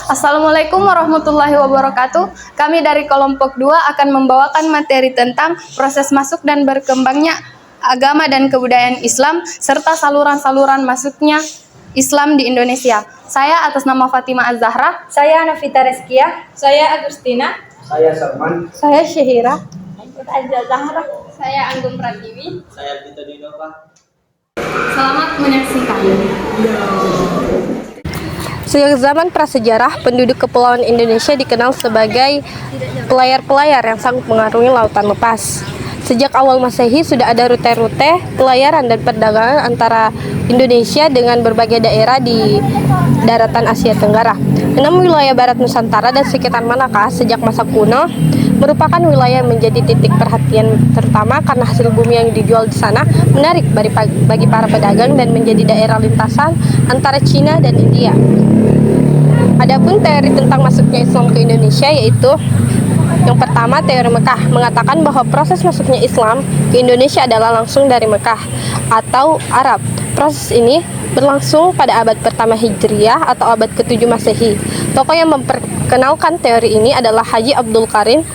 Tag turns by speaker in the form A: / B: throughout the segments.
A: Assalamualaikum warahmatullahi wabarakatuh. Kami dari kelompok 2 akan membawakan materi tentang proses masuk dan berkembangnya agama dan kebudayaan Islam serta saluran-saluran masuknya Islam di Indonesia. Saya atas nama Fatimah Az-Zahra.
B: Saya Novita Reskia.
C: Saya Agustina.
D: Saya Salman.
B: Saya Syahira.
A: Az-Zahra. Saya Anggum Pratiwi.
D: Saya Vito Dinova.
A: Selamat menyaksikan.
B: Sejak zaman prasejarah, penduduk Kepulauan Indonesia dikenal sebagai pelayar-pelayar yang sangat mengarungi lautan lepas. Sejak awal Masehi sudah ada rute-rute pelayaran dan perdagangan antara Indonesia dengan berbagai daerah di daratan Asia Tenggara. 6 wilayah barat Nusantara dan sekitar Malaka sejak masa kuno merupakan wilayah yang menjadi titik perhatian terutama karena hasil bumi yang dijual di sana menarik bagi para pedagang dan menjadi daerah lintasan antara Cina dan India. Adapun teori tentang masuknya Islam ke Indonesia yaitu yang pertama, teori Mekah mengatakan bahwa proses masuknya Islam ke Indonesia adalah langsung dari Mekah atau Arab. Proses ini berlangsung pada abad pertama Hijriah atau abad ke-7 Masehi. Tokoh yang memperkenalkan teori ini adalah Haji Abdul Karim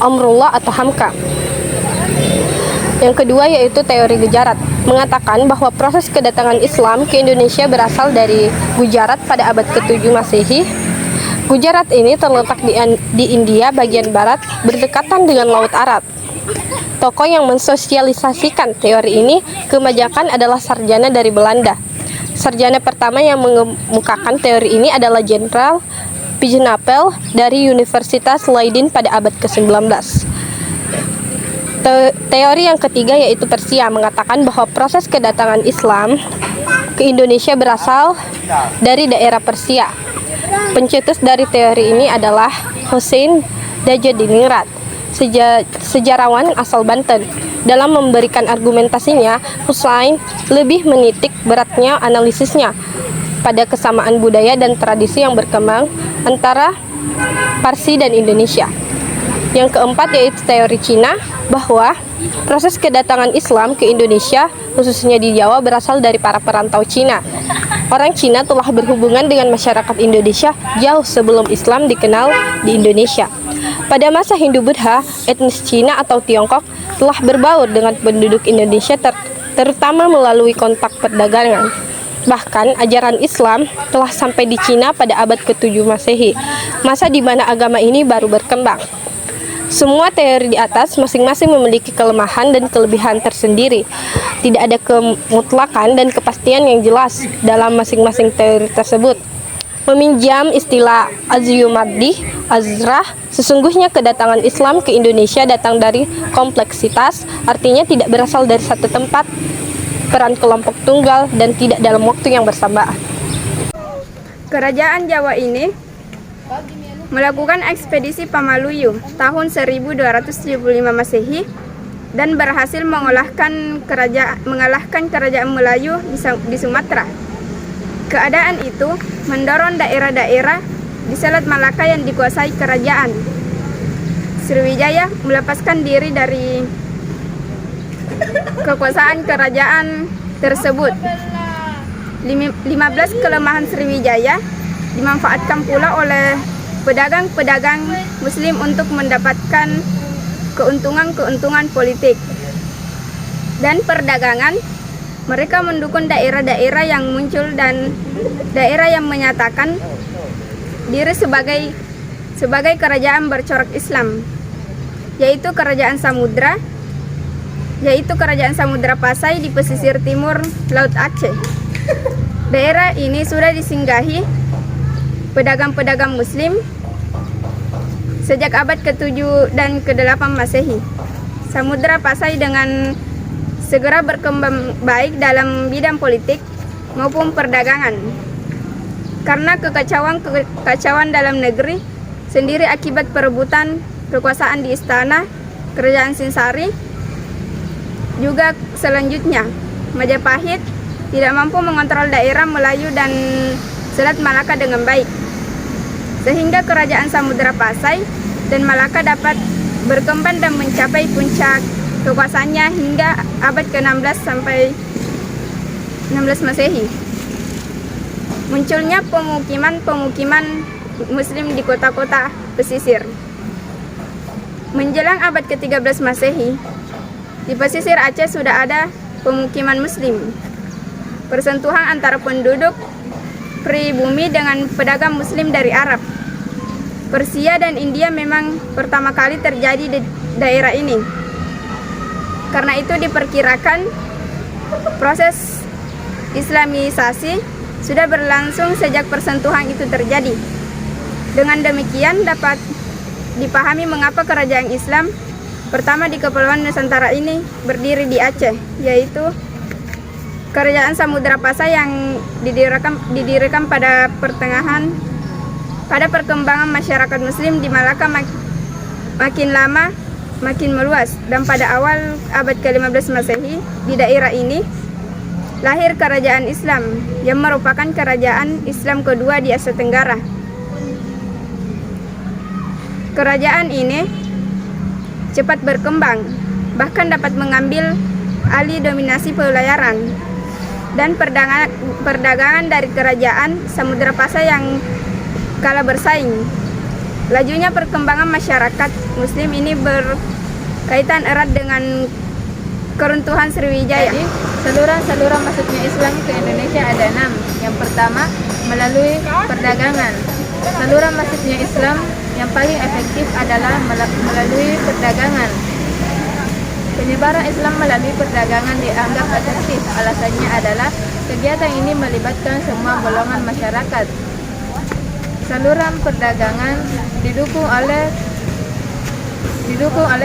B: Amrullah atau Hamka. Yang kedua yaitu teori Gujarat, mengatakan bahwa proses kedatangan Islam ke Indonesia berasal dari Gujarat pada abad ke-7 Masehi. Gujarat ini terletak di India bagian barat, berdekatan dengan Laut Arab. Tokoh yang mensosialisasikan teori ini kebanyakan adalah sarjana dari Belanda. Sarjana pertama yang mengemukakan teori ini adalah Jenderal Pijenapel dari Universitas Leiden pada abad ke-19. Teori yang ketiga yaitu Persia, mengatakan bahwa proses kedatangan Islam ke Indonesia berasal dari daerah Persia. Pencetus dari teori ini adalah Hussein Dajjadiningrat, sejarawan asal Banten. Dalam memberikan argumentasinya, Hussein lebih menitik beratnya analisisnya pada kesamaan budaya dan tradisi yang berkembang antara Parsi dan Indonesia. Yang keempat yaitu teori Cina, bahwa proses kedatangan Islam ke Indonesia, khususnya di Jawa, berasal dari para perantau Cina. Orang Cina telah berhubungan dengan masyarakat Indonesia jauh sebelum Islam dikenal di Indonesia. Pada masa Hindu-Buddha, etnis Cina atau Tiongkok telah berbaur dengan penduduk Indonesia terutama melalui kontak perdagangan. Bahkan ajaran Islam telah sampai di Cina pada abad ke-7 Masehi, masa di mana agama ini baru berkembang. Semua teori di atas masing-masing memiliki kelemahan dan kelebihan tersendiri. Tidak ada kemutlakan dan kepastian yang jelas dalam masing-masing teori tersebut. Meminjam istilah Azyumaddi Azrah, sesungguhnya kedatangan Islam ke Indonesia datang dari kompleksitas, artinya tidak berasal dari satu tempat, peran kelompok tunggal, dan tidak dalam waktu yang bersamaan.
C: Kerajaan Jawa ini melakukan ekspedisi Pamaluyu tahun 1275 Masehi dan berhasil mengalahkan kerajaan Melayu di Sumatera. Keadaan itu mendorong daerah-daerah di Selat Malaka yang dikuasai kerajaan Sriwijaya melepaskan diri dari kekuasaan kerajaan tersebut. 15 kelemahan Sriwijaya dimanfaatkan pula oleh pedagang-pedagang Muslim untuk mendapatkan keuntungan politik dan perdagangan. Mereka mendukung daerah-daerah yang muncul dan daerah yang menyatakan diri sebagai kerajaan bercorak Islam, yaitu Kerajaan Samudra Pasai di pesisir timur Laut Aceh. Daerah ini sudah disinggahi pedagang-pedagang Muslim sejak abad ke-7 dan ke-8 Masehi. Samudra Pasai dengan segera berkembang baik dalam bidang politik maupun perdagangan. Karena kekacauan dalam negeri sendiri akibat perebutan kekuasaan di istana Kerajaan Sinsari, juga selanjutnya Majapahit tidak mampu mengontrol daerah Melayu dan Selat Malaka dengan baik, sehingga Kerajaan Samudra Pasai dan Malaka dapat berkembang dan mencapai puncak kekuasaannya hingga abad ke-16 sampai 16 Masehi. Munculnya pemukiman Muslim di kota-kota pesisir. Menjelang abad ke-13 Masehi, di pesisir Aceh sudah ada pemukiman Muslim. Persentuhan antara penduduk pribumi dengan pedagang Muslim dari Arab, Persia dan India memang pertama kali terjadi di daerah ini. Karena itu diperkirakan proses Islamisasi sudah berlangsung sejak persentuhan itu terjadi. Dengan demikian dapat dipahami mengapa kerajaan Islam pertama di Kepulauan Nusantara ini berdiri di Aceh, yaitu Kerajaan Samudra Pasai yang didirikan pada perkembangan masyarakat Muslim di Malaka makin lama makin meluas, dan pada awal abad ke-15 Masehi di daerah ini lahir Kerajaan Islam yang merupakan kerajaan Islam kedua di Asia Tenggara. Kerajaan ini cepat berkembang, bahkan dapat mengambil alih dominasi pelayaran dan perdagangan dari kerajaan Samudra Pasai yang kalah bersaing. Lajunya perkembangan masyarakat Muslim ini berkaitan erat dengan keruntuhan Sriwijaya.
E: Jadi, saluran-saluran masuknya Islam ke Indonesia ada 6. Yang pertama, melalui perdagangan. Saluran masuknya Islam yang paling efektif adalah melalui perdagangan. Penyebaran Islam melalui perdagangan dianggap efektif. Alasannya adalah kegiatan ini melibatkan semua golongan masyarakat. Saluran perdagangan didukung oleh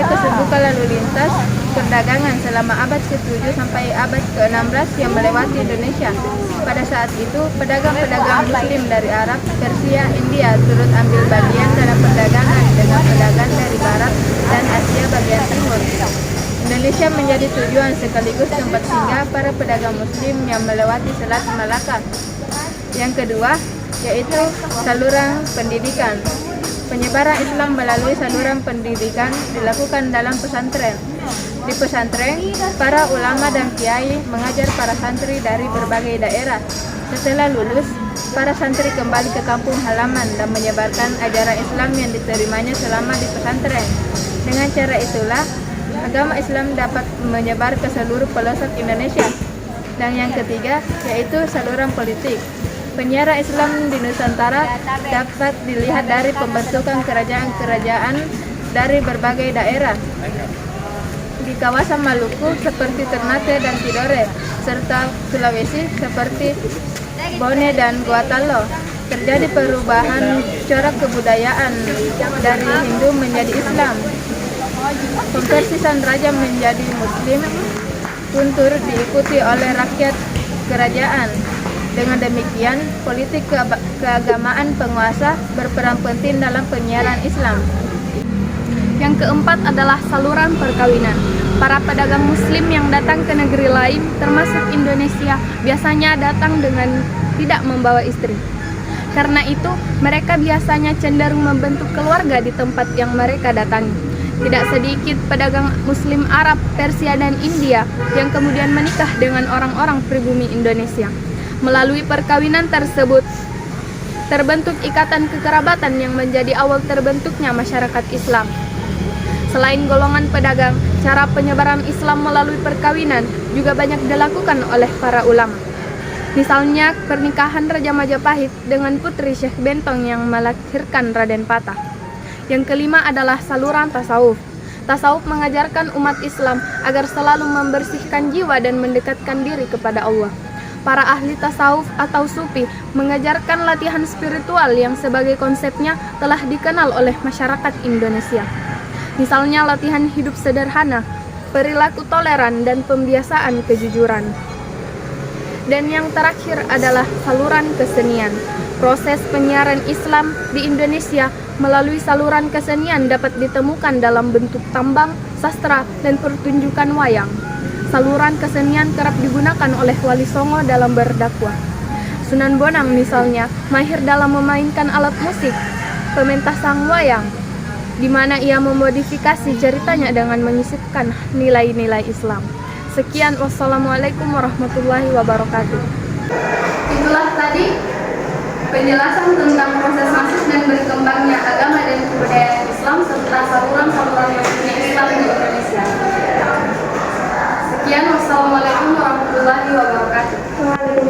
E: kesibukan lalu lintas perdagangan selama abad ke-7 sampai abad ke-16 yang melewati Indonesia. Pada saat itu, pedagang-pedagang Muslim dari Arab, Persia, India turut ambil bagian dalam perdagangan dengan pedagang dari Barat dan Asia bagian timur. Indonesia menjadi tujuan sekaligus tempat singgah para pedagang Muslim yang melewati Selat Malaka. Yang kedua, yaitu saluran pendidikan. Penyebaran Islam melalui saluran pendidikan dilakukan dalam pesantren. Di pesantren, para ulama dan kiai mengajar para santri dari berbagai daerah. Setelah lulus, para santri kembali ke kampung halaman dan menyebarkan ajaran Islam yang diterimanya selama di pesantren. Dengan cara itulah, agama Islam dapat menyebar ke seluruh pelosok Indonesia. Dan yang ketiga, yaitu saluran politik. Penyiaran Islam di Nusantara dapat dilihat dari pembentukan kerajaan-kerajaan dari berbagai daerah. Di kawasan Maluku seperti Ternate dan Tidore, serta Sulawesi seperti Bone dan Gorontalo, terjadi perubahan corak kebudayaan dari Hindu menjadi Islam. Pempersisan raja menjadi Muslim pun turut diikuti oleh rakyat kerajaan. Dengan demikian, politik keagamaan penguasa berperan penting dalam penyiaran Islam.
A: Yang keempat adalah saluran perkawinan. Para pedagang Muslim yang datang ke negeri lain, termasuk Indonesia, biasanya datang dengan tidak membawa istri. Karena itu, mereka biasanya cenderung membentuk keluarga di tempat yang mereka datangi. Tidak sedikit pedagang Muslim Arab, Persia, dan India yang kemudian menikah dengan orang-orang pribumi Indonesia. Melalui perkawinan tersebut, terbentuk ikatan kekerabatan yang menjadi awal terbentuknya masyarakat Islam. Selain golongan pedagang, cara penyebaran Islam melalui perkawinan juga banyak dilakukan oleh para ulama. Misalnya pernikahan Raja Majapahit dengan putri Syekh Bentong yang melahirkan Raden Patah. Yang kelima adalah saluran tasawuf. Tasawuf mengajarkan umat Islam agar selalu membersihkan jiwa dan mendekatkan diri kepada Allah. Para ahli tasawuf atau sufi mengajarkan latihan spiritual yang sebagai konsepnya telah dikenal oleh masyarakat Indonesia. Misalnya latihan hidup sederhana, perilaku toleran, dan pembiasaan kejujuran. Dan yang terakhir adalah saluran kesenian. Proses penyiaran Islam di Indonesia melalui saluran kesenian dapat ditemukan dalam bentuk tambang, sastra, dan pertunjukan wayang. Saluran kesenian kerap digunakan oleh Wali Songo dalam berdakwah. Sunan Bonang misalnya mahir dalam memainkan alat musik, pementasan wayang, di mana ia memodifikasi ceritanya dengan menyisipkan nilai-nilai Islam. Sekian, wassalamualaikum warahmatullahi wabarakatuh. Itulah tadi penjelasan tentang proses masuk dan Wassalamualaikum warahmatullahi wabarakatuh.